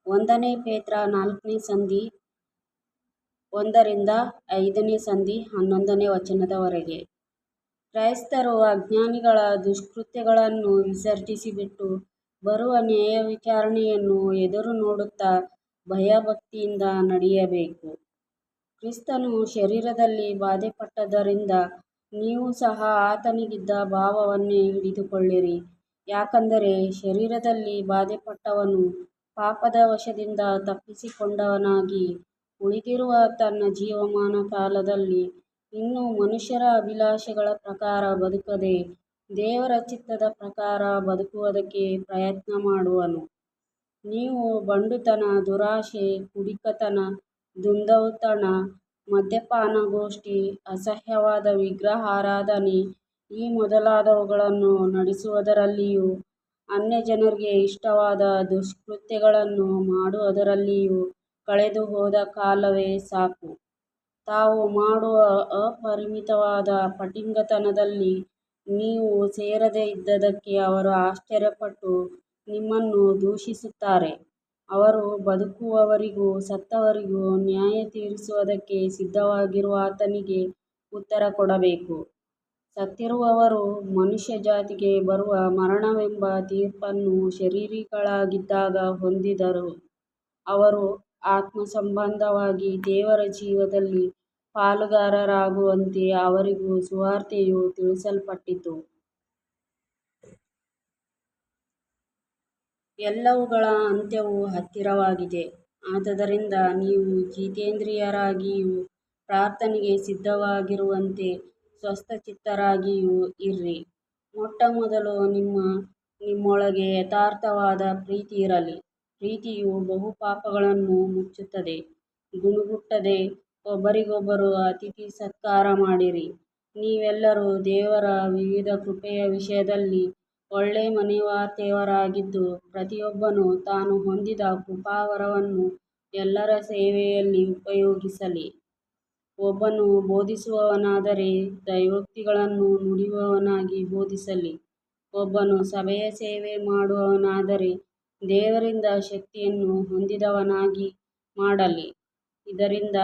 ಒಂದನೇ ಪೇತ್ರ 4ನೇ ಸಂಧಿ 1ರಿಂದ 5ನೇ ಸಂಧಿ 11ನೇ ವಚನದವರೆಗೆ. ಕ್ರೈಸ್ತರು ಅಜ್ಞಾನಿಗಳ ದುಷ್ಕೃತ್ಯಗಳನ್ನು ವಿಸರ್ಜಿಸಿಬಿಟ್ಟು ಬರುವ ನ್ಯಾಯವಿಚಾರಣೆಯನ್ನು ಎದುರು ನೋಡುತ್ತಾ ಭಯಭಕ್ತಿಯಿಂದ ನಡೆಯಬೇಕು. ಕ್ರಿಸ್ತನು ಶರೀರದಲ್ಲಿ ಬಾಧೆಪಟ್ಟದ್ದರಿಂದ ನೀವು ಸಹ ಆತನಿಗಿದ್ದ ಭಾವವನ್ನೇ ಹಿಡಿದುಕೊಳ್ಳಿರಿ. ಯಾಕಂದರೆ ಶರೀರದಲ್ಲಿ ಬಾಧೆಪಟ್ಟವನು ಪಾಪದ ವಶದಿಂದ ತಪ್ಪಿಸಿಕೊಂಡವನಾಗಿ ಉಳಿದಿರುವ ತನ್ನ ಜೀವಮಾನ ಕಾಲದಲ್ಲಿ ಇನ್ನೂ ಮನುಷ್ಯರ ಅಭಿಲಾಷೆಗಳ ಪ್ರಕಾರ ಬದುಕದೆ ದೇವರ ಚಿತ್ತದ ಪ್ರಕಾರ ಬದುಕುವುದಕ್ಕೆ ಪ್ರಯತ್ನ ಮಾಡುವನು. ನೀವು ಬಂಡುತನ, ದುರಾಶೆ, ಕುಡಿಕತನ, ದುಂದೌತಣ, ಮದ್ಯಪಾನಗೋಷ್ಠಿ, ಅಸಹ್ಯವಾದ ವಿಗ್ರಹಾರಾಧನೆ ಈ ಮೊದಲಾದವುಗಳನ್ನು ನಡೆಸುವುದರಲ್ಲಿಯೂ ಅನ್ಯಜನರಿಗೆ ಇಷ್ಟವಾದ ದುಷ್ಕೃತ್ಯಗಳನ್ನು ಮಾಡುವುದರಲ್ಲಿಯೂ ಕಳೆದು ಹೋದ ಕಾಲವೇ ಸಾಕು. ತಾವು ಮಾಡುವ ಅಪರಿಮಿತವಾದ ಪಟಿಂಗತನದಲ್ಲಿ ನೀವು ಸೇರದೆ ಇದ್ದದಕ್ಕೆ ಅವರು ಆಶ್ಚರ್ಯಪಟ್ಟು ನಿಮ್ಮನ್ನು ದೂಷಿಸುತ್ತಾರೆ. ಅವರು ಬದುಕುವವರಿಗೂ ಸತ್ತವರಿಗೂ ನ್ಯಾಯ ತೀರಿಸುವುದಕ್ಕೆ ಸಿದ್ಧವಾಗಿರುವ ಆತನಿಗೆ ಉತ್ತರ ಕೊಡಬೇಕು. ಸತ್ತಿರುವವರು ಮನುಷ್ಯ ಜಾತಿಗೆ ಬರುವ ಮರಣವೆಂಬ ತೀರ್ಪನ್ನು ಶರೀರಿಗಳಾಗಿದ್ದಾಗ ಹೊಂದಿದರು. ಅವರು ಆತ್ಮ ಸಂಬಂಧವಾಗಿ ದೇವರ ಜೀವದಲ್ಲಿ ಪಾಲುಗಾರರಾಗುವಂತೆ ಅವರಿಗೂ ಸುವಾರ್ತೆಯು ತಿಳಿಸಲ್ಪಟ್ಟಿತು. ಎಲ್ಲವುಗಳ ಅಂತ್ಯವು ಹತ್ತಿರವಾಗಿದೆ. ಆದದರಿಂದ ನೀವು ಜಿತೇಂದ್ರಿಯರಾಗಿಯೂ ಪ್ರಾರ್ಥನೆಗೆ ಸಿದ್ಧವಾಗಿರುವಂತೆ ಸ್ವಸ್ಥಚಿತ್ತರಾಗಿಯೂ ಇರ್ರಿ. ಮೊಟ್ಟಮೊದಲು ನಿಮ್ಮೊಳಗೆ ಯಥಾರ್ಥವಾದ ಪ್ರೀತಿ ಇರಲಿ. ಪ್ರೀತಿಯು ಬಹು ಪಾಪಗಳನ್ನು ಮುಚ್ಚುತ್ತದೆ. ಗುಣುಗುಟ್ಟದೆ ಒಬ್ಬರಿಗೊಬ್ಬರು ಅತಿಥಿ ಸತ್ಕಾರ ಮಾಡಿರಿ. ನೀವೆಲ್ಲರೂ ದೇವರ ವಿವಿಧ ಕೃಪೆಯ ವಿಷಯದಲ್ಲಿ ಒಳ್ಳೆ ಮನೆವಾರ್ತೆಯವರಾಗಿದ್ದು, ಪ್ರತಿಯೊಬ್ಬನು ತಾನು ಹೊಂದಿದ ಕೃಪಾವರವನ್ನು ಎಲ್ಲರ ಸೇವೆಯಲ್ಲಿ ಉಪಯೋಗಿಸಲಿ. ಒಬ್ಬನು ಬೋಧಿಸುವವನಾದರೆ ದೈವೋಕ್ತಿಗಳನ್ನು ನುಡಿಯುವವನಾಗಿ ಬೋಧಿಸಲಿ. ಒಬ್ಬನು ಸಭೆಯ ಸೇವೆ ಮಾಡುವವನಾದರೆ ದೇವರಿಂದ ಶಕ್ತಿಯನ್ನು ಹೊಂದಿದವನಾಗಿ ಮಾಡಲಿ. ಇದರಿಂದ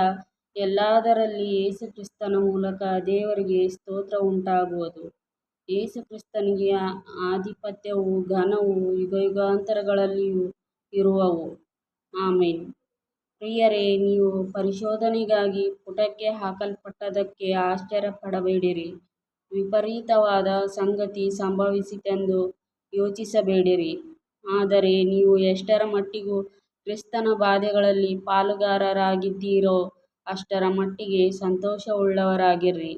ಎಲ್ಲದರಲ್ಲಿ ಯೇಸು ಕ್ರಿಸ್ತನ ಮೂಲಕ ದೇವರಿಗೆ ಸ್ತೋತ್ರ ಉಂಟಾಗುವುದು. ಯೇಸು ಕ್ರಿಸ್ತನಿಗೆ ಆಧಿಪತ್ಯವೂ ಘನವೂ ಯುಗಯುಗಾಂತರಗಳಲ್ಲಿಯೂ ಇರುವವು. ಆಮೆನ್. ಪ್ರಿಯರೇ, ನೀವು ಪರಿಶೋಧನೆಗಾಗಿ ಪುಟಕ್ಕೆ ಹಾಕಲ್ಪಟ್ಟದ್ದಕ್ಕೆ ಆಶ್ಚರ್ಯಪಡಬೇಡಿರಿ. ವಿಪರೀತವಾದ ಸಂಗತಿ ಸಂಭವಿಸಿತೆಂದು ಯೋಚಿಸಬೇಡಿರಿ. ಆದರೆ ನೀವು ಎಷ್ಟರ ಮಟ್ಟಿಗೂ ಕ್ರಿಸ್ತನ ಬಾಧೆಗಳಲ್ಲಿ ಪಾಲುಗಾರರಾಗಿದ್ದೀರೋ ಅಷ್ಟರ ಮಟ್ಟಿಗೆ ಸಂತೋಷವುಳ್ಳವರಾಗಿರ್ರಿ.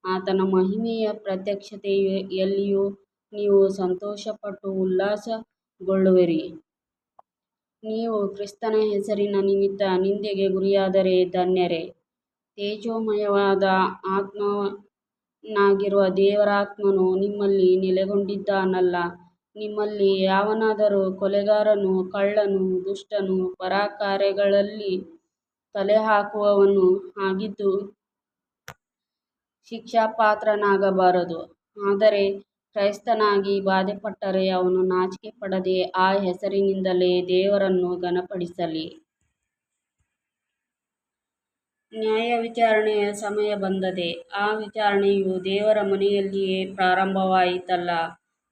ಆತನ ಮಹಿಮೆಯ ಪ್ರತ್ಯಕ್ಷತೆಯಲ್ಲಿಯೂ ನೀವು ಸಂತೋಷಪಟ್ಟು ಉಲ್ಲಾಸಗೊಳ್ಳುವಿರಿ. ನೀವು ಕ್ರಿಸ್ತನ ಹೆಸರಿನ ನಿಮಿತ್ತ ನಿಂದೆಗೆ ಗುರಿಯಾದರೆ ಧನ್ಯರೇ. ತೇಜೋಮಯವಾದ ಆತ್ಮನಾಗಿರುವ ದೇವರಾತ್ಮನು ನಿಮ್ಮಲ್ಲಿ ನೆಲೆಗೊಂಡಿದ್ದಾನಲ್ಲ. ನಿಮ್ಮಲ್ಲಿ ಯಾವನಾದರೂ ಕೊಲೆಗಾರನೂ ಕಳ್ಳನೂ ದುಷ್ಟನೂ ಪರಕಾರ್ಯಗಳಲ್ಲಿ ತಲೆಹಾಕುವವನೂ ಆಗಿದ್ದು ಶಿಕ್ಷಾಪಾತ್ರನಾಗಬಾರದು. ಆದರೆ ಕ್ರೈಸ್ತನಾಗಿ ಬಾಧೆಪಟ್ಟರೆ ಅವನು ನಾಚಿಕೆಪಡದೆ ಆ ಹೆಸರಿನಿಂದಲೇ ದೇವರನ್ನು ಘನಪಡಿಸಲಿ. ನ್ಯಾಯವಿಚಾರಣೆಯ ಸಮಯ ಬಂದದೆ. ಆ ವಿಚಾರಣೆಯು ದೇವರ ಮನೆಯಲ್ಲಿಯೇ ಪ್ರಾರಂಭವಾಯಿತಲ್ಲ.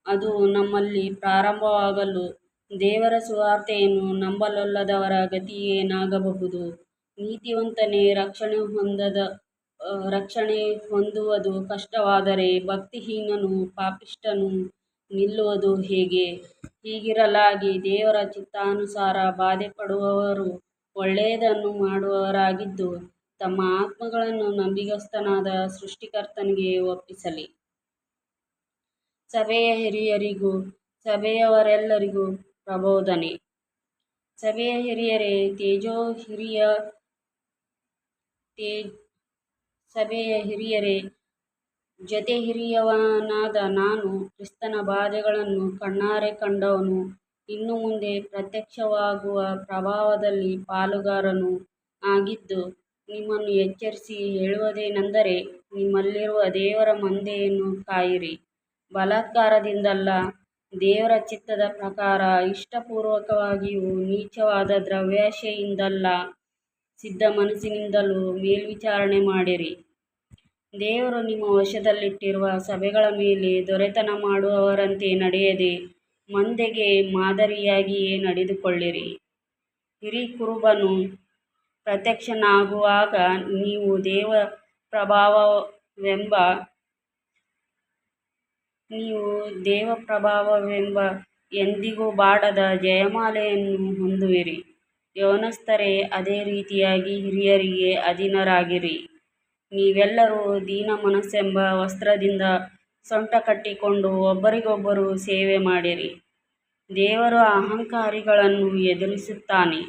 ಅದು ನಮ್ಮಲ್ಲಿ ಪ್ರಾರಂಭವಾಗಲು ದೇವರ ಸುವಾರ್ತೆಯನ್ನು ನಂಬಲೊಲ್ಲದವರ ಗತಿಯೇನಾಗಬಹುದು? ನೀತಿವಂತನೇ ರಕ್ಷಣೆ ಹೊಂದುವುದು ಕಷ್ಟವಾದರೆ ಭಕ್ತಿಹೀನನೂ ಪಾಪಿಷ್ಠನೂ ನಿಲ್ಲುವುದು ಹೇಗೆ? ಹೀಗಿರಲಾಗಿ ದೇವರ ಚಿತ್ತಾನುಸಾರ ಬಾಧೆಪಡುವವರು ಒಳ್ಳೆಯದನ್ನು ಮಾಡುವವರಾಗಿದ್ದು ತಮ್ಮ ಆತ್ಮಗಳನ್ನು ನಂಬಿಗಸ್ತನಾದ ಸೃಷ್ಟಿಕರ್ತನಿಗೆ ಒಪ್ಪಿಸಲಿ. ಸಭೆಯ ಹಿರಿಯರಿಗೂ ಸಭೆಯವರೆಲ್ಲರಿಗೂ ಪ್ರಬೋಧನೆ. ಸಭೆಯ ಹಿರಿಯರೇ, ಜೊತೆ ಹಿರಿಯವನಾದ ನಾನು ಕ್ರಿಸ್ತನ ಬಾಧೆಗಳನ್ನು ಕಣ್ಣಾರೆ ಕಂಡವನೂ ಇನ್ನು ಮುಂದೆ ಪ್ರತ್ಯಕ್ಷವಾಗುವ ಪ್ರಭಾವದಲ್ಲಿ ಪಾಲುಗಾರನೂ ಆಗಿದ್ದು ನಿಮ್ಮನ್ನು ಎಚ್ಚರಿಸಿ ಹೇಳುವುದೇನೆಂದರೆ, ನಿಮ್ಮಲ್ಲಿರುವ ದೇವರ ಮಂದೆಯನ್ನು ಕಾಯಿರಿ. ಬಲಾತ್ಕಾರದಿಂದಲ್ಲ, ದೇವರ ಚಿತ್ತದ ಪ್ರಕಾರ ಇಷ್ಟಪೂರ್ವಕವಾಗಿಯೂ ನೀಚವಾದ ದ್ರವ್ಯಾಶೆಯಿಂದಲ್ಲ, ಸಿದ್ಧ ಮನಸ್ಸಿನಿಂದಲೂ ಮೇಲ್ವಿಚಾರಣೆ ಮಾಡಿರಿ. ದೇವರು ನಿಮ್ಮ ವಶದಲ್ಲಿಟ್ಟಿರುವ ಸಭೆಗಳ ಮೇಲೆ ದೊರೆತನ ಮಾಡುವವರಂತೆ ನಡೆಯದೆ ಮಂದೆಗೆ ಮಾದರಿಯಾಗಿಯೇ ನಡೆದುಕೊಳ್ಳಿರಿ. ಹಿರೀಕುರುಬನು ಪ್ರತ್ಯಕ್ಷನಾಗುವಾಗ ನೀವು ದೇವಪ್ರಭಾವವೆಂಬ ಎಂದಿಗೂ ಬಾಡದ ಜಯಮಾಲೆಯನ್ನು ಹೊಂದುವಿರಿ. ಯೌವನಸ್ಥರೇ, ಅದೇ ರೀತಿಯಾಗಿ ಹಿರಿಯರಿಗೆ ಅಧೀನರಾಗಿರಿ. ನೀವೆಲ್ಲರೂ ದೀನಮನಸ್ಸೆಂಬ ವಸ್ತ್ರದಿಂದ ಸೊಂಟ ಕಟ್ಟಿಕೊಂಡು ಒಬ್ಬರಿಗೊಬ್ಬರು ಸೇವೆ ಮಾಡಿರಿ. ದೇವರು ಅಹಂಕಾರಿಗಳನ್ನು ಎದುರಿಸುತ್ತಾನೆ,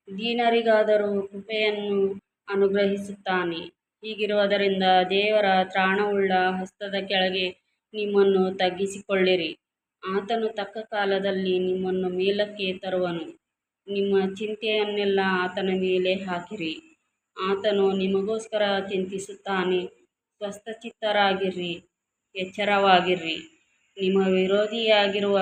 ದೀನರಿಗಾದರೂ ಕೃಪೆಯನ್ನು ಅನುಗ್ರಹಿಸುತ್ತಾನೆ. ಹೀಗಿರುವುದರಿಂದ ದೇವರ ತ್ರಾಣವುಳ್ಳ ಹಸ್ತದ ಕೆಳಗೆ ನಿಮ್ಮನ್ನು ತಗ್ಗಿಸಿಕೊಳ್ಳಿರಿ. ಆತನು ತಕ್ಕ ಕಾಲದಲ್ಲಿ ನಿಮ್ಮನ್ನು ಮೇಲಕ್ಕೆ ತರುವನು. ನಿಮ್ಮ ಚಿಂತೆಯನ್ನೆಲ್ಲ ಆತನ ಮೇಲೆ ಹಾಕಿರಿ, ಆತನು ನಿಮಗೋಸ್ಕರ ಚಿಂತಿಸುತ್ತಾನೆ. ಸ್ವಸ್ಥಚಿತ್ತರಾಗಿರಿ, ಎಚ್ಚರವಾಗಿರಿ. ನಿಮ್ಮ ವಿರೋಧಿಯಾಗಿರುವ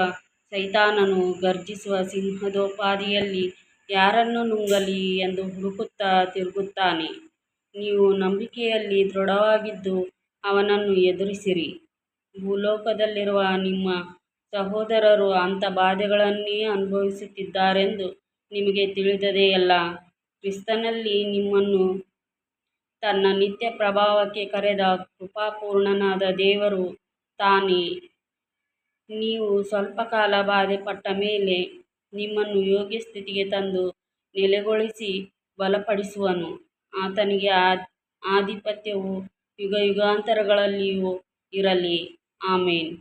ಸೈತಾನನು ಗರ್ಜಿಸುವ ಸಿಂಹದೋಪಾದಿಯಲ್ಲಿ ಯಾರನ್ನು ನುಂಗಲಿ ಎಂದು ಹುಡುಕುತ್ತಾ ತಿರುಗುತ್ತಾನೆ. ನೀವು ನಂಬಿಕೆಯಲ್ಲಿ ದೃಢವಾಗಿದ್ದು ಅವನನ್ನು ಎದುರಿಸಿರಿ. ಭೂಲೋಕದಲ್ಲಿರುವ ನಿಮ್ಮ ಸಹೋದರರು ಅಂಥ ಬಾಧೆಗಳನ್ನೇ ಅನುಭವಿಸುತ್ತಿದ್ದಾರೆಂದು ನಿಮಗೆ ತಿಳಿದದೆಯಲ್ಲ. ಕ್ರಿಸ್ತನಲ್ಲಿ ನಿಮ್ಮನ್ನು ತನ್ನ ನಿತ್ಯ ಪ್ರಭಾವಕ್ಕೆ ಕರೆದ ಕೃಪಾಪೂರ್ಣನಾದ ದೇವರು ತಾನೇ ನೀವು ಸ್ವಲ್ಪ ಕಾಲ ಬಾಧೆಪಟ್ಟ ಮೇಲೆ ನಿಮ್ಮನ್ನು ಯೋಗ್ಯ ಸ್ಥಿತಿಗೆ ತಂದು ನೆಲೆಗೊಳಿಸಿ ಬಲಪಡಿಸುವನು. ಆತನಿಗೆ ಆಧಿಪತ್ಯವು ಯುಗಯುಗಾಂತರಗಳಲ್ಲಿಯೂ ಇರಲಿ. ಆಮೆನ್.